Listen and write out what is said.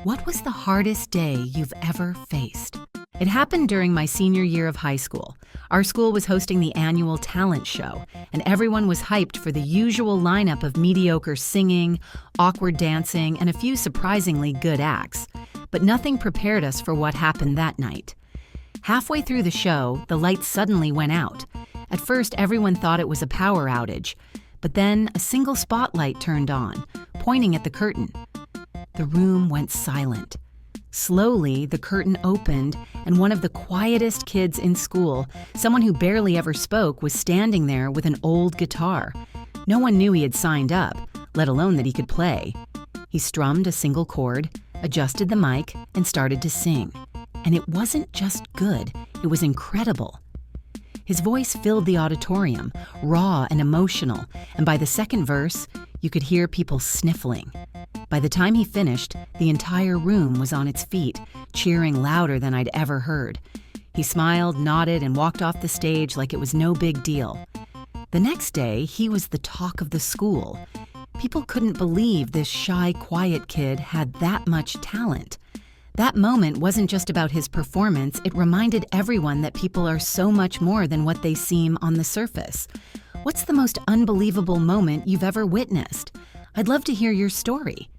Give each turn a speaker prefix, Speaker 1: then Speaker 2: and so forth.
Speaker 1: What was the hardest day you've ever faced? It happened during my senior year of high school. Our school was hosting the annual talent show, and everyone was hyped for the usual lineup of mediocre singing, awkward dancing, and a few surprisingly good acts. But nothing prepared us for what happened that night. Halfway through the show, the lights suddenly went out. At first, everyone thought it was a power outage, but then a single spotlight turned on, pointing at the curtain. The room went silent. Slowly, the curtain opened, and one of the quietest kids in school, someone who barely ever spoke, was standing there with an old guitar. No one knew he had signed up, let alone that he could play. He strummed a single chord, adjusted the mic, and started to sing. And it wasn't just good, it was incredible. His voice filled the auditorium, raw and emotional, and by the second verse, you could hear people sniffling. By the time he finished, the entire room was on its feet, cheering louder than I'd ever heard. He smiled, nodded, and walked off the stage like it was no big deal. The next day, he was the talk of the school. People couldn't believe this shy, quiet kid had that much talent. That moment wasn't just about his performance, it reminded everyone that people are so much more than what they seem on the surface. What's the most unbelievable moment you've ever witnessed? I'd love to hear your story.